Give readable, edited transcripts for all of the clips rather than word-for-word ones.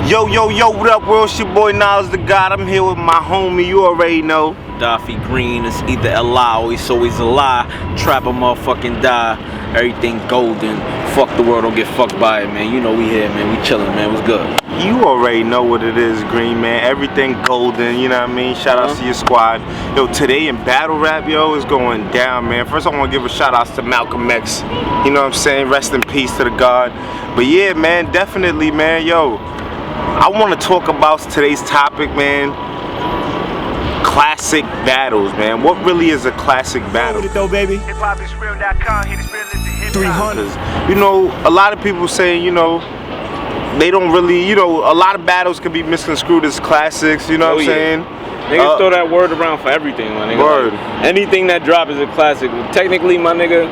Yo, what up, world? It's your boy Nas the God. I'm here with my homie, you already know. Bedaffi Green, it's either a lie or it's always a lie. Trap a motherfucking die. Everything golden. Fuck the world, don't get fucked by it, man. You know we here, man. We chilling, man. What's good? You already know what it is, Green, man. Everything golden, you know what I mean? Shout outs to your squad. Yo, today in battle rap, yo, is going down, man. First, I want to give a shout outs to Malcolm X. You know what I'm saying? Rest in peace to the God. But yeah, man, definitely, man, yo. I want to talk about today's topic, man. Classic battles, man. What really is a classic battle? It though, baby. hiphopisreal.com. Hit his 300. You know, a lot of people say, you know, they don't really, you know, a lot of battles can be misconstrued as classics, you know what I'm saying? Niggas throw that word around for everything, my nigga. Word. Like, anything that drop is a classic. Technically, my nigga,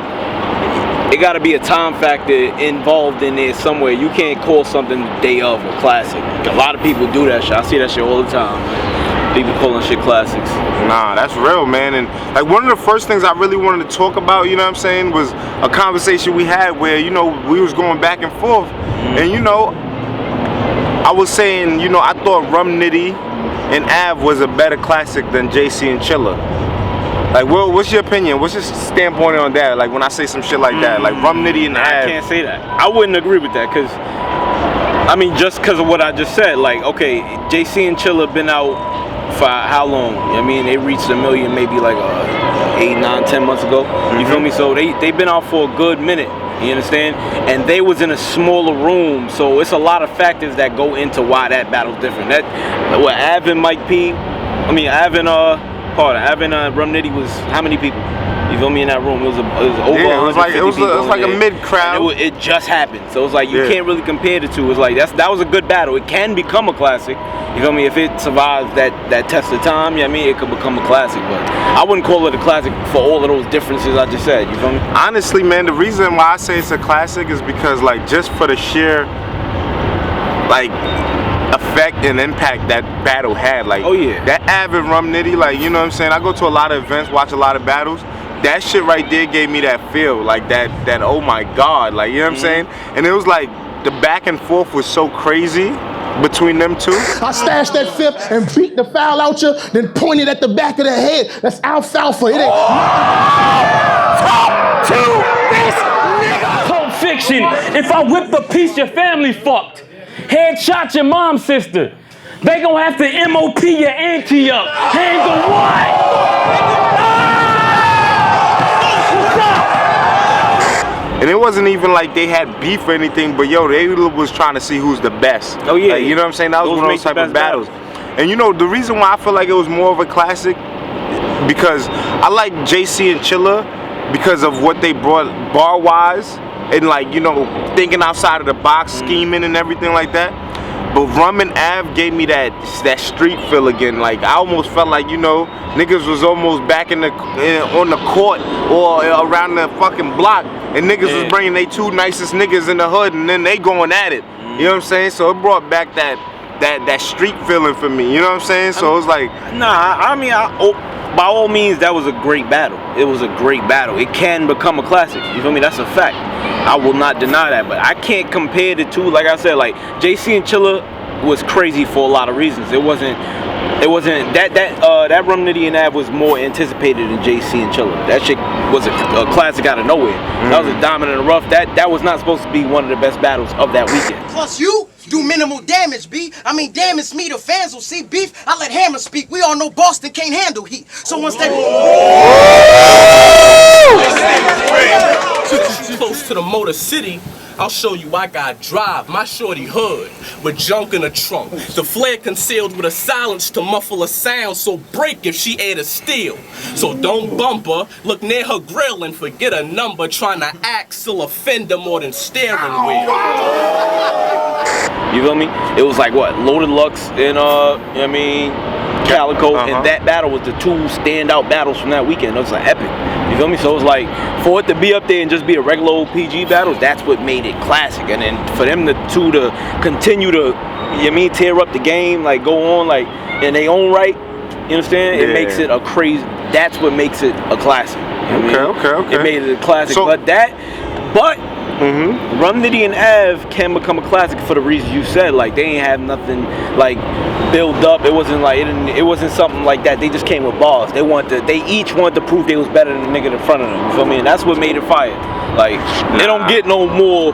it gotta be a time factor involved in there somewhere. You can't call something the day of a classic. A lot of people do that shit. I see that shit all the time, man. People calling shit classics. Nah, that's real, man. And like one of the first things I really wanted to talk about, you know what I'm saying, was a conversation we had where, you know, we was going back and forth. And you know, I was saying, you know, I thought Rum Nitty and Av was a better classic than JC and Chilla. Like, what's your opinion? What's your standpoint on that? Like, when I say some shit like that, like Rum Nitty and Av. I can't say that. I wouldn't agree with that, because, I mean, just because of what I just said, like, okay, JC and Chilla been out for how long? I mean, they reached 1 million maybe like 8, 9, 10 months ago. You feel me? So they've been out for a good minute. You understand? And they was in a smaller room, so it's a lot of factors that go into why that battle's different. That what Av and Mike P, I mean Av and Rum Nitty was how many people? You feel me, in that room? It was over. Yeah, it was like a mid crowd. It just happened, so it's like you can't really compare the two. It's like that was a good battle. It can become a classic. You feel me? If it survives that test of time, you know what I mean, it could become a classic. But I wouldn't call it a classic for all of those differences I just said. You feel me? Honestly, man, the reason why I say it's a classic is because, like, just for the sheer, like, effect and impact that battle had. Like, that Av and Rum Nitty, like, you know what I'm saying? I go to a lot of events, watch a lot of battles. That shit right there gave me that feel, like that oh my God, like, you know what I'm saying? And it was like, the back and forth was so crazy between them two. I stashed that fifth and beat the foul out you, then pointed at the back of the head. That's alfalfa. It ain't. Talk to this nigga. Pulp Fiction. If I whip the piece, your family fucked. Headshot your mom's sister. They gonna have to MOP your auntie up. Handle what? And it wasn't even like they had beef or anything, but yo, they was trying to see who's the best. Oh yeah, like, you know what I'm saying? That was one of those type of battles. And you know, the reason why I feel like it was more of a classic, because I like JC and Chilla because of what they brought bar-wise, and like, you know, thinking outside of the box, scheming and everything like that. But Rum and Av gave me that street feel again. Like, I almost felt like, you know, niggas was almost back on the court or around the fucking block, and niggas was bringing they two nicest niggas in the hood, and then they going at it. You know what I'm saying? So it brought back that street feeling for me. You know what I'm saying? So it was like, nah, I mean, by all means, that was a great battle. It was a great battle. It can become a classic. You feel me? That's a fact. I will not deny that, but I can't compare the two. Like I said, like JC and Chilla was crazy for a lot of reasons. It wasn't that Rum Nitty and Av was more anticipated than JC and Chilla. That shit was a classic out of nowhere. That was a diamond in the rough. That was not supposed to be one of the best battles of that weekend. Plus you do minimal damage, B. I mean, damn, it's me. The fans will see beef. I let Hammer speak. We all know Boston can't handle heat. So once they took you close to the Motor City, I'll show you I got drive, my shorty hood, with junk in the trunk. The flare concealed with a silence to muffle a sound, so break if she ate a steal. So don't bump her, look near her grill and forget a number, trying to axle a fender more than steering wheel. You feel me? It was like what? Loaded Lux and you know what I mean, Calico, and that battle was the two standout battles from that weekend. It was like epic. You feel me? So it was like, for it to be up there and just be a regular old PG battle, that's what made it classic. And then for them to continue to, you know what I mean, tear up the game, like go on like in their own right, you understand? It makes it a crazy, that's what makes it a classic. You know what I mean? Okay. It made it a classic. So, but Rum Nitty and Av can become a classic for the reasons you said. Like they ain't have nothing like build up. It wasn't like it wasn't something like that. They just came with bars. They each wanted to prove they was better than the nigga in front of them. You feel me? And that's what made it fire. Like they don't get no more.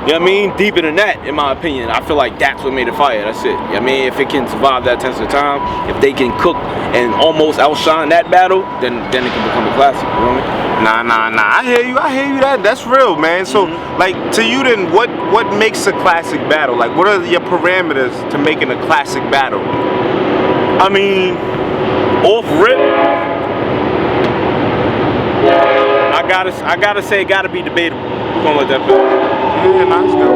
You know what I mean? Deeper than that, in my opinion. I feel like that's what made it fire. That's it. You know what I mean? If it can survive that test of time, if they can cook and almost outshine that battle, then it can become a classic. You know what I mean? Nah. I hear you. That's real, man. So, like, to you then, what makes a classic battle? Like, what are your parameters to making a classic battle? I mean, off rip, I gotta say it gotta be debatable. We're gonna let that go. Yeah, nah, it's good.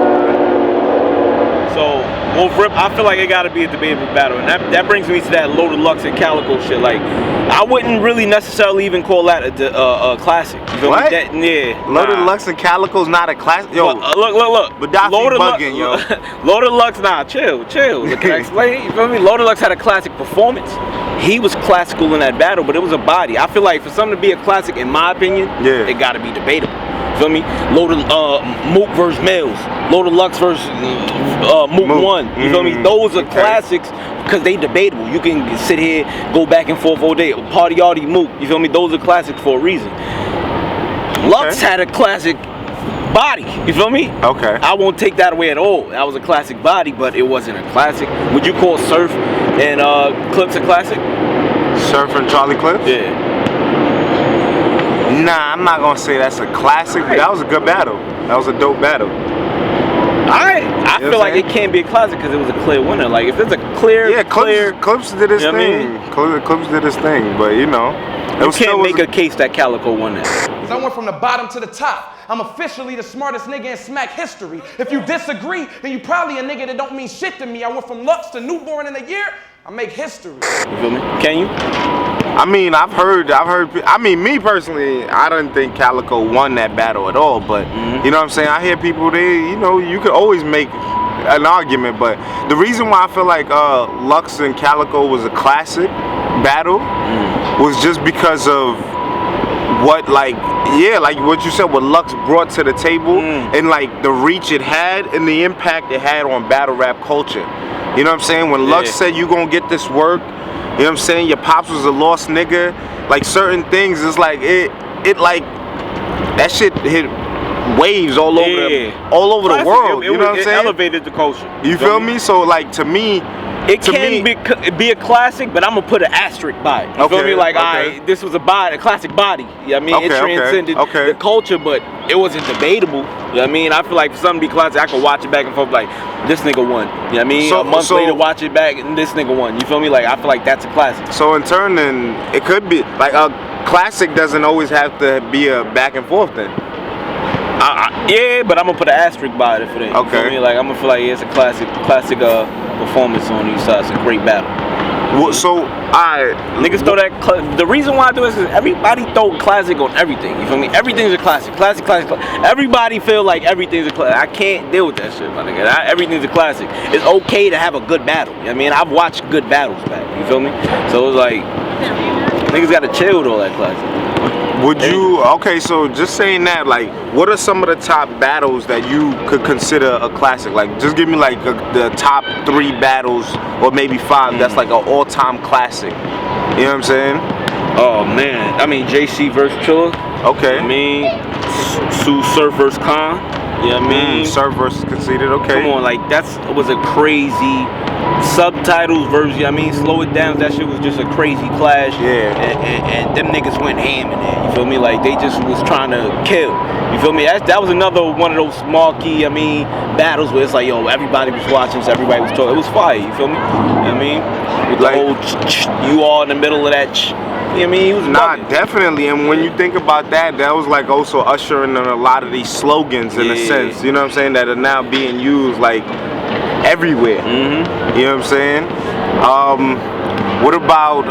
So, off rip, I feel like it gotta be a debatable battle. And that brings me to that Loaded Lux and Calico shit. Like, I wouldn't really necessarily even call that a classic. You feel What? me? Loaded Lux and Calico's not a classic? Yo, look. Bedaffi bugging, yo. Loaded Lux, nah, chill. Look, can I explain? You feel me? Loaded Lux had a classic performance. He was classical in that battle, but it was a body. I feel like for something to be a classic, in my opinion, it gotta be debatable. Feel me? Loaded Mook versus Mills, Loaded Lux versus Mook 1. You feel me? Those are classics because they debatable. You can sit here, go back and forth all day. Party Artie Mook. You feel me? Those are classics for a reason. Lux had a classic body. You feel me? Okay. I won't take that away at all. That was a classic body, but it wasn't a classic. Would you call Surf and Clips a classic? Surf and Charlie Clips? Yeah. Nah, I'm not gonna say that's a classic. But that was a good battle. That was a dope battle. I feel like it can't be a classic because it was a clear winner. Like if there's a clear, Clips did his thing. Clips did his thing, but you know, you can't make a case that Calico won that. I went from the bottom to the top. I'm officially the smartest nigga in smack history. If you disagree, then you probably a nigga that don't mean shit to me. I went from Lux to newborn in a year. I make history. You feel me? Can you? I mean, I've heard. I mean, me personally, I don't think Calico won that battle at all. But you know what I'm saying? I hear people. You could always make an argument. But the reason why I feel like Lux and Calico was a classic battle was just because of what, like what you said, what Lux brought to the table, and like the reach it had and the impact it had on battle rap culture. You know what I'm saying? When Lux said you gonna get this work, you know what I'm saying? Your pops was a lost nigga. Like certain things, it's like it like that shit hit waves all over the world. You know what I'm saying? It elevated the culture. You feel me? So like to me, it can be a classic, but I'm gonna put an asterisk by it. You feel me? Like, alright, this was a classic body. You know what I mean? It transcended the culture, but it wasn't debatable. You know what I mean? I feel like for something to be classic, I could watch it back and forth like, this nigga won. You know what I mean? A month later, watch it back and this nigga won. You feel me? Like, I feel like that's a classic. So in turn, then, it could be, like, a classic doesn't always have to be a back and forth then. Yeah, but I'm gonna put an asterisk by it for that. You feel me? Like, I'm gonna feel like it's a classic performance on these sides. It's a great battle. Well, so, niggas throw that. The reason why I do this is everybody throw classic on everything. You feel me? Everything's a classic. Classic. Everybody feel like everything's a classic. I can't deal with that shit, my nigga. Everything's a classic. It's okay to have a good battle. You know what I mean? I've watched good battles back. You feel me? So it's like niggas gotta chill with all that classic. Would you, so just saying that, like, what are some of the top battles that you could consider a classic? Like, just give me, like, the top 3 battles, or maybe 5, that's, like, an all-time classic. You know what I'm saying? Oh, man. I mean, JC versus Chilla. Okay. I mean, Surf versus Khan. You know what I mean? Surf versus Conceited, okay. Come on, like, was a crazy subtitles version. You know what I mean? Slow it down. That shit was just a crazy clash. Yeah. And them niggas went ham in there. You feel me? Like, they just was trying to kill. You feel me? That was another one of those marquee, battles where it's like, yo, everybody was watching, so everybody was talking. It was fire. You feel me? You know what I mean? With the whole you all in the middle of that. You know what I mean? He was bugging. Definitely. And when you think about that, that was like also ushering in a lot of these slogans in a sense. You know what I'm saying? That are now being used like everywhere. You know what I'm saying? What about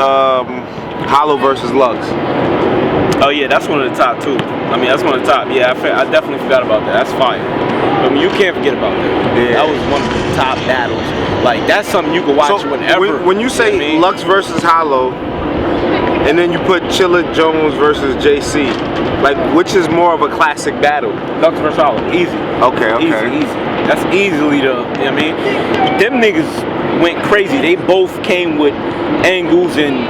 Hollow versus Lux? Oh yeah, that's one of the top 2. I mean, that's one of the top. Yeah, I definitely forgot about that. That's fire. I mean, you can't forget about that. Yeah. That was one of the top battles. Like, that's something you can watch whenever. When you say Lux versus Hollow, and then you put Chilla Jones versus JC. Like, which is more of a classic battle? Lux versus Hollow, easy. Okay. Easy. That's easily the, you know what I mean? Them niggas went crazy. They both came with angles and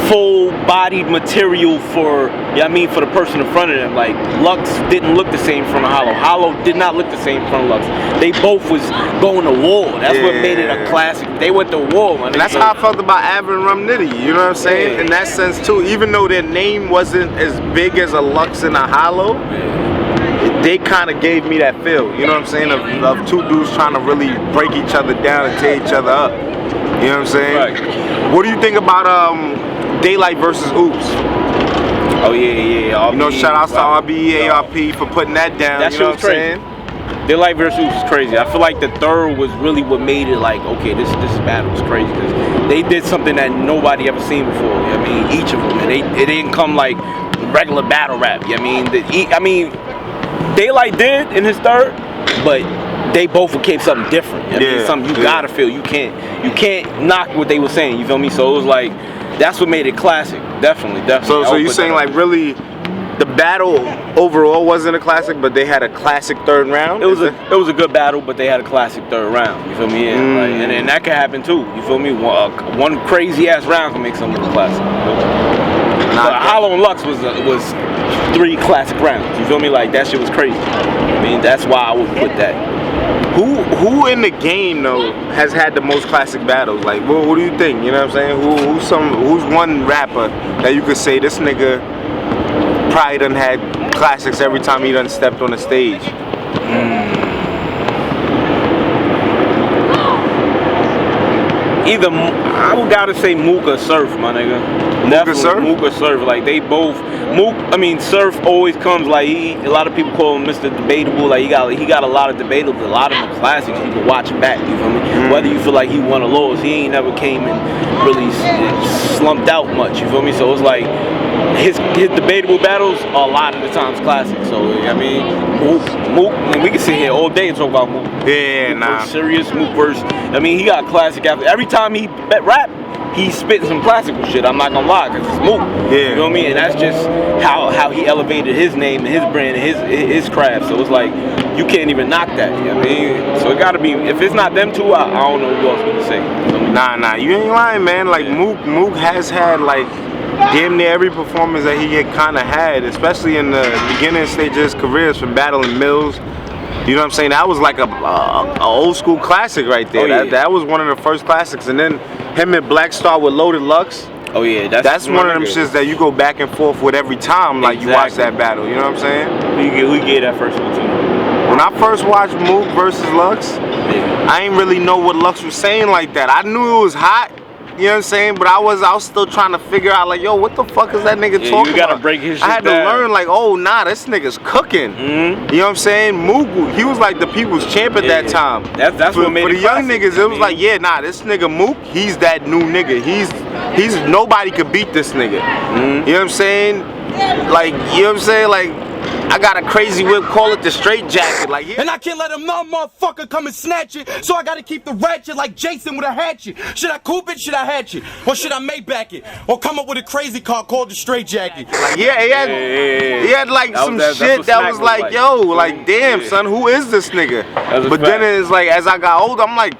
full-bodied material for, you know what I mean, for the person in front of them. Like, Lux didn't look the same in front of Hollow. Hollow did not look the same in front of Lux. They both was going to war. That's what made it a classic. They went to war, man. And that's how I felt about Av and Rum Nitty, you know what I'm saying? In that sense, too. Even though their name wasn't as big as a Lux and a Hollow, they kind of gave me that feel, you know what I'm saying, of two dudes trying to really break each other down and tear each other up. You know what I'm saying? Right. What do you think about Daylight versus Oops? Oh yeah. You know, shout outs to RBE, ARP for putting that down. That you shit know was what I'm crazy. saying? Daylight versus Oops is crazy. I feel like the third was really what made it like, okay, this battle is crazy because they did something that nobody ever seen before. You know what I mean, each of them, and it didn't come like regular battle rap. You know what I mean, Daylight did in his third, but they both became something different. You know what I mean, something you gotta feel. You can't knock what they were saying. You feel me? So it was like, that's what made it classic. Definitely. So you saying like really, the battle overall wasn't a classic, but they had a classic third round? It was a good battle, but they had a classic third round. You feel me? And that could happen too. You feel me? One crazy ass round can make something a classic. But Hollow and Lux was 3 classic rounds. You feel me? Like, that shit was crazy. I mean, that's why I would put that. Who in the game though has had the most classic battles? Like, what do you think? You know what I'm saying? Who's one rapper that you could say this nigga probably done had classics every time he done stepped on the stage? Either I would gotta say Mook or Surf, my nigga. Mook or Surf, like they both. Mook, I mean Surf always comes like a lot of people call him Mr. Debatable. Like he got a lot of debatable, a lot of them are classics. You can watch him back. You feel me? Whether you feel like he won or lost, he ain't never came and really slumped out much. You feel me? So it's like his debatable battles are a lot of the times classics. So I mean Mook, and we can sit here all day and talk about Mook. Serious Mook verse. I mean he got classic after every time he rap. He's spitting some classical shit, I'm not gonna lie, because it's Mook. You know what I mean? And that's just how he elevated his name and his brand and his craft. So it's like, you can't even knock that, you know what I mean? So it gotta be, if it's not them two, I don't know who else we can say. Nah, you ain't lying, man. Like, Mook has had, like, damn near every performance that he had kind of had, especially in the beginning stage of his careers, from battling Mills. You know what I'm saying? That was like a old school classic right there. That was one of the first classics. And then him and Black Star with Loaded Lux. Oh yeah, that's one of them shits that you go back and forth with every time, like you watch that battle. You know what I'm saying? We gave that first one too. When I first watched Mook versus Lux, I ain't really know what Lux was saying like that. I knew it was hot. You know what I'm saying? But I was still trying to figure out, like, yo, what the fuck is that nigga talking about? You gotta break his shit I had to learn, like, oh, nah, this nigga's cooking. You know what I'm saying? Mook, he was like the people's champ at that time. That's what made it for the young niggas, it was like, yeah, nah, this nigga Mook, he's that new nigga. He's nobody could beat this nigga. You know what I'm saying? Like, you know what I'm saying? Like, I got a crazy whip, call it the straight jacket. Like, and I can't let a motherfucker come and snatch it, so I gotta keep the ratchet like Jason with a hatchet. Should I coupe it? Should I hatch it? Or should I Maybach it? Or come up with a crazy car called the straight jacket? Like, he had like some shit that was like, yo, like, damn, son, who is this nigga? But then it's like, as I got older, I'm like,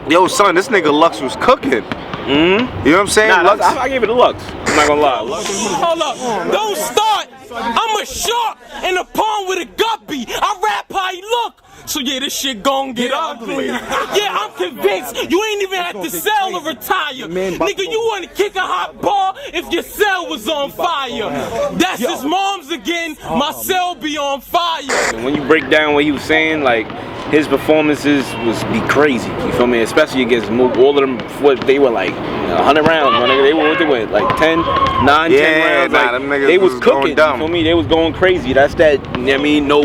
yo, son, this nigga Lux was cooking. You know what I'm saying? Lux, I gave it a Lux. I'm not gonna lie. Hold up, don't start. I'm a shark in a pond with a guppy. I rap how he look. So yeah, this shit gon' get ugly. Yeah, I'm convinced you ain't even have to sell or retire. Nigga, you wanna kick a hot ball if your cell was on fire. That's his mom's again, my cell be on fire. And when you break down what he was saying, like, his performances be crazy, you feel me? Especially against Mook. All of them, they were like 100 rounds, my nigga. They were like 10 rounds. Like, them niggas they was cooking, you feel me? They was going crazy. That's that, you know what I mean? No,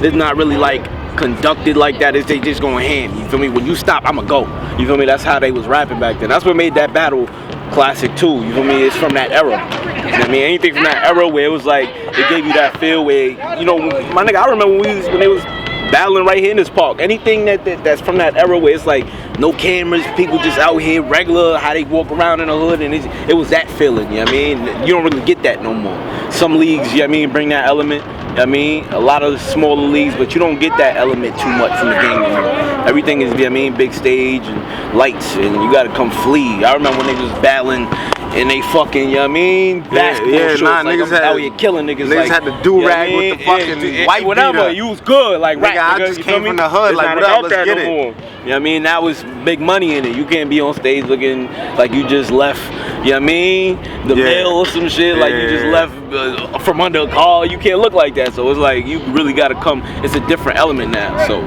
it's not really like conducted like that. They just going ham, you feel me? When you stop, I'ma go. You feel me? That's how they was rapping back then. That's what made that battle classic too, you feel me? It's from that era. You know what I mean? Anything from that era where it was like, it gave you that feel where, you know, my nigga, I remember when they was battling right here in this park. Anything that's from that era where it's like, no cameras, people just out here regular, how they walk around in the hood, and it was that feeling, you know what I mean? You don't really get that no more. Some leagues, you know what I mean, bring that element, you know what I mean? A lot of smaller leagues, but you don't get that element too much from the game anymore. Everything is, you know what I mean, big stage and lights, and you gotta come flee. I remember when they was battling and they fucking, you know what I mean, basketball shorts, niggas had out here killing niggas. Niggas like, had the do-rag with the fucking white whatever, beater. you was good, like rap, I nigga, just you came feel me? from the hood, It's like, not what up, about let's that get no it. more. You know what I mean? That was big money in it. You can't be on stage looking like you just left, you know what I mean, the mail or some shit, like you just left from under a car. You can't look like that. So it's like, you really gotta come, it's a different element now. So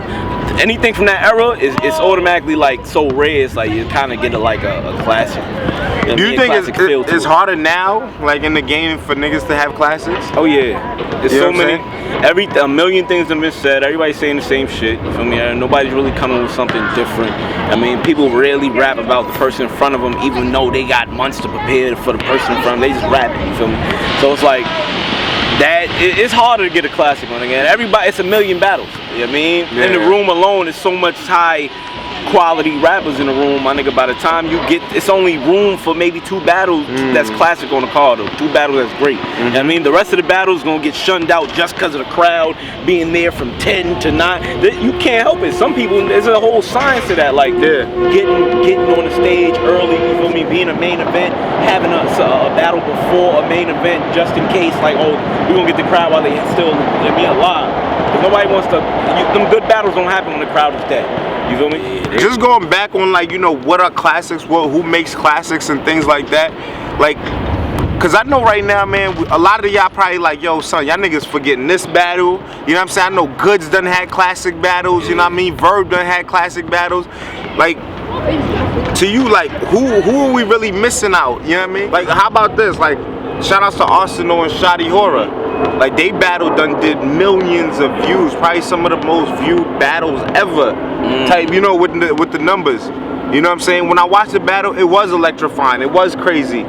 anything from that era, it's automatically like so rare, it's like you kind of get a classic. You know, do you think it's harder now, like in the game, for niggas to have classics? Oh yeah, there's so many. A million things have been said. Everybody's saying the same shit. You feel me? Nobody's really coming with something different. I mean, people rarely rap about the person in front of them, even though they got months to prepare for the person in front of them. They just rap it. You feel me? So it's like that. It's harder to get a classic on again. Everybody, it's a million battles. You know what I mean? In the room alone, there's so much high quality rappers in the room, my nigga. By the time you get, it's only room for maybe 2 battles that's classic on the card, or 2 battles that's great. You know what I mean? The rest of the battles gonna get shunned out just because of the crowd being there from 10 to 9. You can't help it. Some people, there's a whole science to that, like getting on the stage early, you feel me, being a main event, having a battle before a main event just in case, like, oh, we're gonna get the crowd while they still alive. Because nobody wants to, them good battles don't happen when the crowd is dead. You feel me? Just going back on, like, you know, what are classics, who makes classics and things like that. Like, cause I know right now, man, a lot of y'all probably like, yo, son, y'all niggas forgetting this battle. You know what I'm saying? I know Goods done had classic battles, you know what I mean? Verb done had classic battles. Like, to you, like, who are we really missing out? You know what I mean? Like, how about this? Like, shout outs to Arsenal and Shotty Horror. Like, they battle did millions of views, probably some of the most viewed battles ever. Type, you know, with the numbers. You know what I'm saying? When I watched the battle, it was electrifying. It was crazy.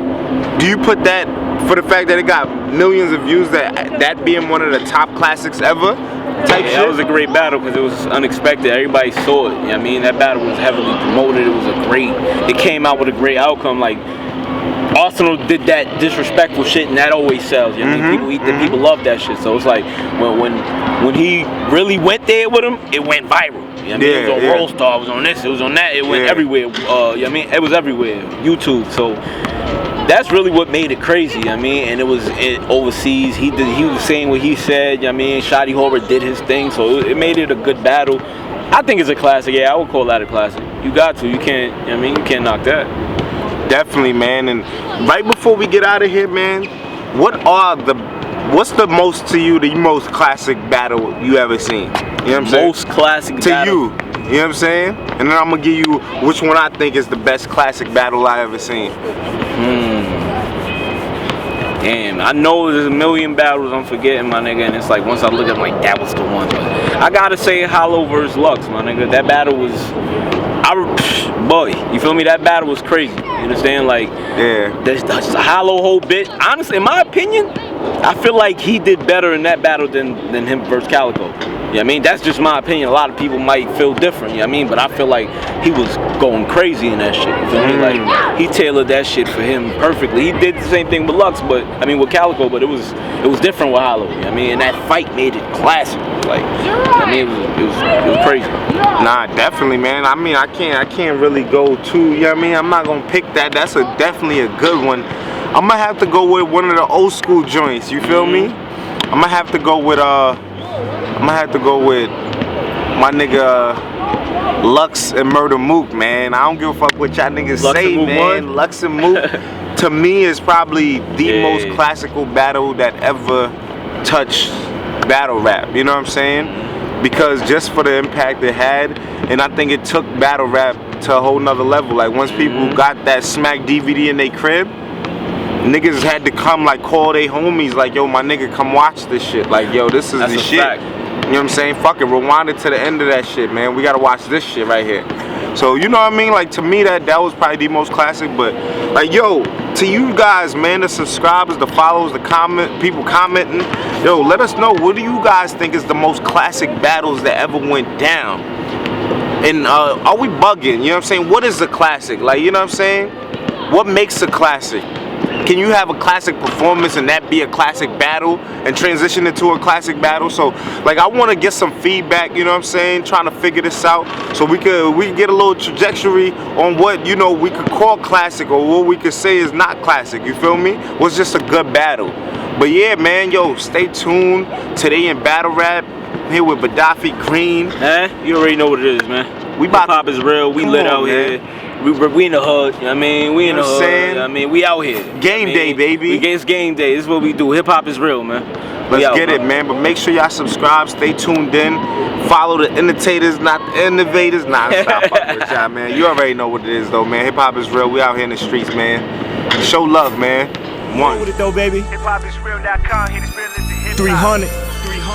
Do you put that for the fact that it got millions of views, that being one of the top classics ever? Type shit? That was a great battle because it was unexpected. Everybody saw it. You know what I mean? That battle was heavily promoted. It came out with a great outcome. Like, Arsenal did that disrespectful shit, and that always sells. You know what I mean? People eat that. People love that shit. So it's like when he really went there with him, it went viral. You know what I mean? It was on Roll Star, it was on this, it was on that, it went everywhere. You know what I mean? It was everywhere. YouTube. So that's really what made it crazy. You know what I mean? And it was overseas. He was saying what he said. You know what I mean? Shotty Horror did his thing, so it made it a good battle. I think it's a classic. Yeah, I would call that a classic. You got to. You can't. You know what I mean? You can't knock that. Definitely, man. And right before we get out of here, man, what's the most to you, the most classic battle you ever seen? You know what I'm saying? Most classic to battle. you. You know what I'm saying? And then I'm gonna give you which one I think is the best classic battle I ever seen. Damn, I know there's a million battles I'm forgetting, my nigga, and it's like once I look at it, I'm like, that was the one. But I gotta say Hollow versus Lux, my nigga. That battle was, boy, you feel me? That battle was crazy. You understand? Like, the Hollow whole bit. Honestly, in my opinion, I feel like he did better in that battle than him versus Calico. You know what I mean? That's just my opinion. A lot of people might feel different, you know what I mean? But I feel like he was going crazy in that shit. You feel me? Like, he tailored that shit for him perfectly. He did the same thing with Lux, with Calico, but it was different with Hollow. You know what I mean? And that fight made it classic. Like, I mean, it was crazy. Nah, definitely, man. I mean, I can't really go too, you know what I mean? I'm not gonna pick that. That's definitely a good one. I'm gonna have to go with one of the old school joints, you feel me? I'm gonna have to go with my nigga Lux and Murder Mook, man. I don't give a fuck what y'all niggas say, man. Lux and Mook, to me, is probably the most classical battle that ever touched battle rap. You know what I'm saying? Because just for the impact it had, and I think it took battle rap to a whole nother level. Like, once people got that Smack DVD in their crib, niggas had to come, like, call their homies, like, yo, my nigga, come watch this shit. Like, yo, this is the shit. Fact. You know what I'm saying? Fuck it, rewind it to the end of that shit, man. We gotta watch this shit right here. So, you know what I mean? Like, to me, that was probably the most classic. But, like, yo, to you guys, man, the subscribers, the followers, the people commenting, yo, let us know, what do you guys think is the most classic battles that ever went down? And are we bugging? You know what I'm saying? What is a classic? Like, you know what I'm saying? What makes a classic? Can you have a classic performance and that be a classic battle and transition into a classic battle? So, like, I want to get some feedback, you know what I'm saying? Trying to figure this out so we could get a little trajectory on what, you know, we could call classic or what we could say is not classic, you feel me? Was just a good battle. But yeah, man, yo, stay tuned today in Battle Rap. Here with Bedaffi Green. You already know what it is, man. We about Hip hop is real. We lit out here. We in the hood. I mean, we in the hood. I mean, we out here. Game day, baby. It's game day. This is what we do. Hip hop is real, man. Let's get it, man. But make sure y'all subscribe. Stay tuned in. Follow the imitators, not the innovators. Nah, stop fucking with y'all, man. You already know what it is, though, man. Hip hop is real. We out here in the streets, man. Show love, man. One. With it though, baby. Hiphopisreal.com. Hit the spirit, listen, hip hop. 300.